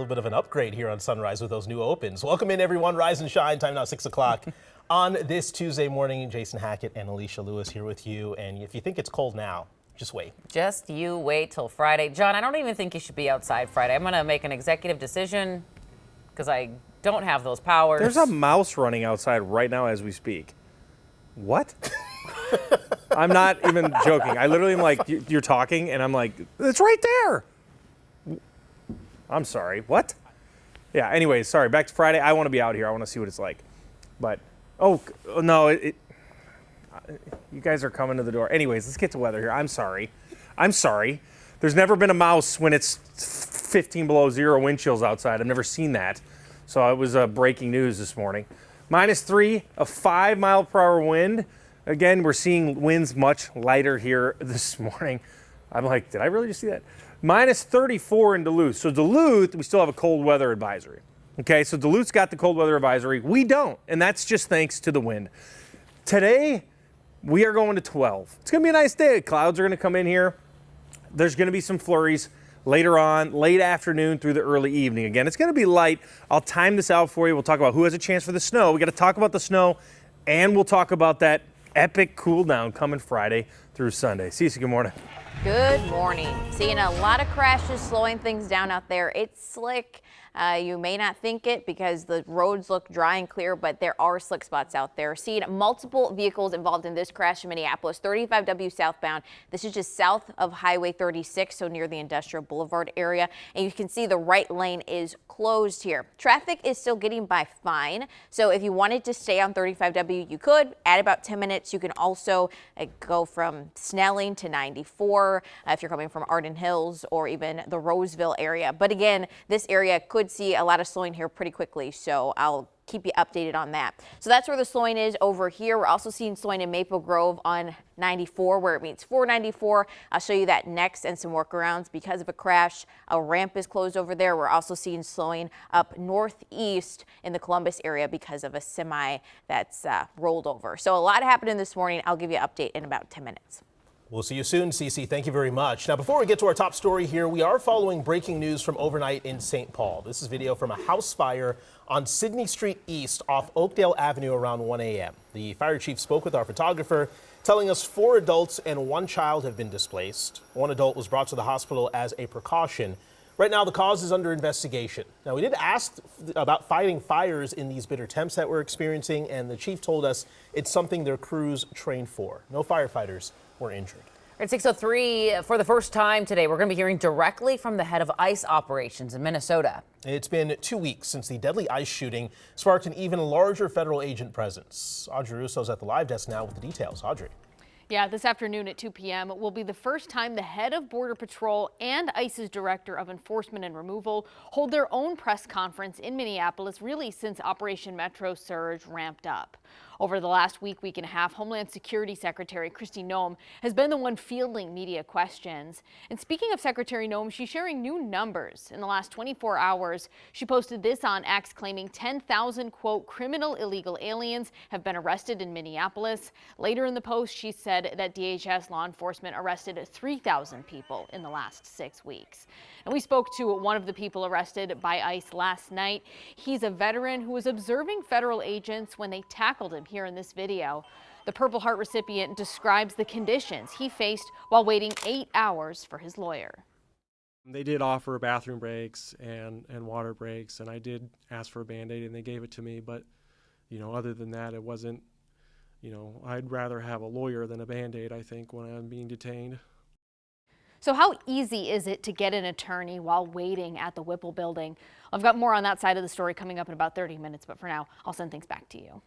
A little bit of an upgrade here on Sunrise with those new opens. Welcome in, everyone. Rise and shine. Time now 6 o'clock on this Tuesday morning. Jason Hackett and Alicia Lewis here with you. And if you think it's cold now, just wait. Just you wait till Friday. John, I don't even think you should be outside Friday. I'm going to make an executive decision because I don't have those powers. There's a mouse running outside right now as we speak. What? I'm not even joking. I literally am like, you're talking, and I'm like, it's right there. I'm sorry, what? Yeah, anyways, sorry, back to Friday. I want to be out here. I want to see what it's like. But, oh, no, you guys are coming to the door. Anyways, let's get to weather here. I'm sorry. There's never been a mouse when it's 15 below zero wind chills outside. I've never seen that. So it was breaking news this morning. -3, a 5-mile-per-hour wind. Again, we're seeing winds much lighter here this morning. I'm like, did I really just see that? -34 in Duluth. So Duluth, we still have a cold weather advisory. Okay, so Duluth's got the cold weather advisory. We don't, and that's just thanks to the wind. Today, we are going to 12. It's going to be a nice day. Clouds are going to come in here. There's going to be some flurries later on, late afternoon through the early evening. Again, it's going to be light. I'll time this out for you. We'll talk about who has a chance for the snow. We got to talk about the snow, and we'll talk about that epic cool down coming Friday through Sunday. Cece, good morning. Good morning. Seeing a lot of crashes, slowing things down out there. It's slick. You may not think it because the roads look dry and clear, but there are slick spots out there. Seeing multiple vehicles involved in this crash in Minneapolis, 35W southbound. This is just south of Highway 36, so near the Industrial Boulevard area. And you can see the right lane is closed here. Traffic is still getting by fine. So if you wanted to stay on 35W, you could. Add about 10 minutes. You can also go from Snelling to 94 if you're coming from Arden Hills or even the Roseville area. But again, this area could see a lot of slowing here pretty quickly, so I'll keep you updated on that. So that's where the slowing is over here. We're also seeing slowing in Maple Grove on 94 where it meets 494. I'll show you that next and some workarounds because of a crash. A ramp is closed over there. We're also seeing slowing up northeast in the Columbus area because of a semi that's rolled over. So a lot happening this morning. I'll give you an update in about 10 minutes. We'll see you soon, Cece. Thank you very much. Now, before we get to our top story here, we are following breaking news from overnight in St. Paul. This is video from a house fire on Sydney Street East off Oakdale Avenue around 1 a.m. The fire chief spoke with our photographer, telling us 4 adults and 1 child have been displaced. 1 adult was brought to the hospital as a precaution. Right now, the cause is under investigation. Now, we did ask about fighting fires in these bitter temps that we're experiencing, and the chief told us it's something their crews train for. No firefighters were injured. At 6:03, for the first time today, we're going to be hearing directly from the head of ICE operations in Minnesota. It's been 2 weeks since the deadly ICE shooting sparked an even larger federal agent presence. Audrey Russo's at the live desk now with the details. Audrey. Yeah, this afternoon at 2 p.m. will be the first time the head of Border Patrol and ICE's director of enforcement and removal hold their own press conference in Minneapolis, really since Operation Metro Surge ramped up. Over the last week and a half, Homeland Security Secretary Kristi Noem has been the one fielding media questions. And speaking of Secretary Noem, she's sharing new numbers. In the last 24 hours, she posted this on X claiming 10,000, quote, criminal illegal aliens have been arrested in Minneapolis. Later in the post, she said that DHS law enforcement arrested 3,000 people in the last 6 weeks. And we spoke to one of the people arrested by ICE last night. He's a veteran who was observing federal agents when they tackled him here in this video. The Purple Heart recipient describes the conditions he faced while waiting 8 hours for his lawyer. They did offer bathroom breaks and water breaks, and I did ask for a Band-Aid and they gave it to me, but other than that, it wasn't, I'd rather have a lawyer than a Band-Aid, I think, when I'm being detained. So how easy is it to get an attorney while waiting at the Whipple building? I've got more on that side of the story coming up in about 30 minutes, but for now, I'll send things back to you.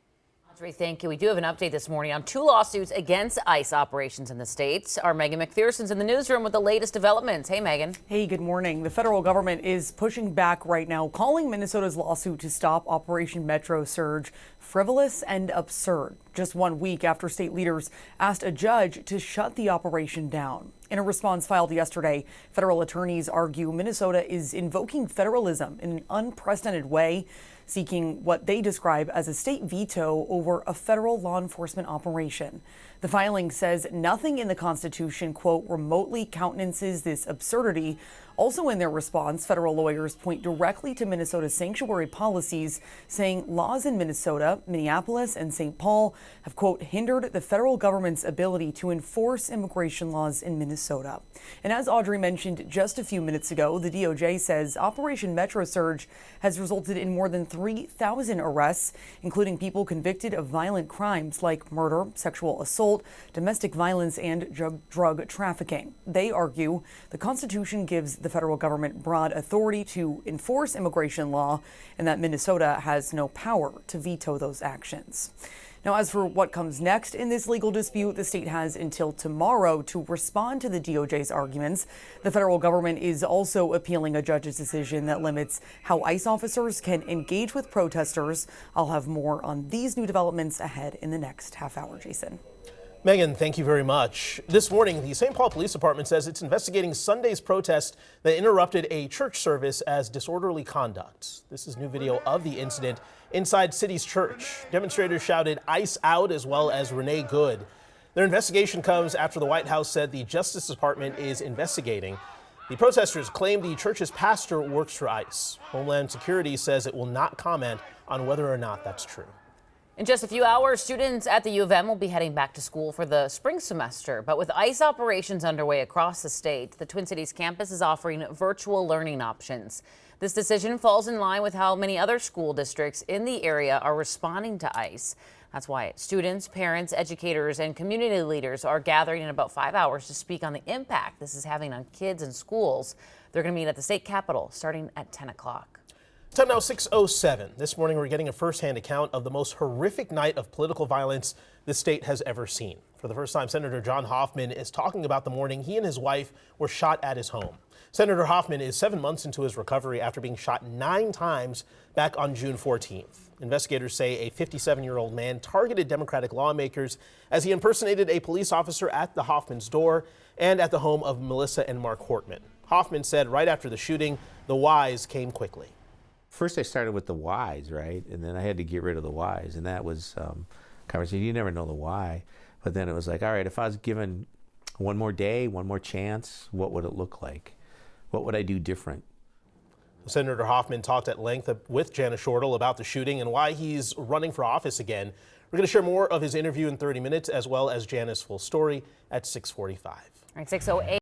Audrey, thank you. We do have an update this morning on 2 lawsuits against ICE operations in the states. Our Megan McPherson's in the newsroom with the latest developments. Hey, Megan. Hey, good morning. The federal government is pushing back right now, calling Minnesota's lawsuit to stop Operation Metro Surge frivolous and absurd, just 1 week after state leaders asked a judge to shut the operation down. In a response filed yesterday, federal attorneys argue Minnesota is invoking federalism in an unprecedented way, seeking what they describe as a state veto over a federal law enforcement operation. The filing says nothing in the Constitution, quote, remotely countenances this absurdity, Also in their response, federal lawyers point directly to Minnesota's sanctuary policies, saying laws in Minnesota, Minneapolis, and St. Paul have, quote, hindered the federal government's ability to enforce immigration laws in Minnesota. And as Audrey mentioned just a few minutes ago, the DOJ says Operation Metro Surge has resulted in more than 3,000 arrests, including people convicted of violent crimes like murder, sexual assault, domestic violence, and drug trafficking. They argue the Constitution gives the federal government broad authority to enforce immigration law and that Minnesota has no power to veto those actions. Now, as for what comes next in this legal dispute, the state has until tomorrow to respond to the DOJ's arguments. The federal government is also appealing a judge's decision that limits how ICE officers can engage with protesters. I'll have more on these new developments ahead in the next half hour, Jason. Megan, thank you very much. This morning, the St. Paul Police Department says it's investigating Sunday's protest that interrupted a church service as disorderly conduct. This is new video of the incident inside City's church. Demonstrators shouted "ICE out" as well as "Renee Good." Their investigation comes after the White House said the Justice Department is investigating. The protesters claim the church's pastor works for ICE. Homeland Security says it will not comment on whether or not that's true. In just a few hours, students at the U of M will be heading back to school for the spring semester. But with ICE operations underway across the state, the Twin Cities campus is offering virtual learning options. This decision falls in line with how many other school districts in the area are responding to ICE. That's why students, parents, educators, and community leaders are gathering in about 5 hours to speak on the impact this is having on kids and schools. They're going to meet at the state capitol starting at 10 o'clock. Time now 6:07. This morning we're getting a firsthand account of the most horrific night of political violence this state has ever seen. For the first time, Senator John Hoffman is talking about the morning he and his wife were shot at his home. Senator Hoffman is 7 months into his recovery after being shot 9 times back on June 14th. Investigators say a 57-year-old man targeted Democratic lawmakers as he impersonated a police officer at the Hoffman's door and at the home of Melissa and Mark Hortman. Hoffman said right after the shooting, the whys came quickly. First, I started with the whys, right? And then I had to get rid of the whys. And that was conversation. You never know the why. But then it was like, all right, if I was given one more day, one more chance, what would it look like? What would I do different? Senator Hoffman talked at length with Janice Shortle about the shooting and why he's running for office again. We're going to share more of his interview in 30 minutes, as well as Janice's full story at 6:45. All right, 6:08.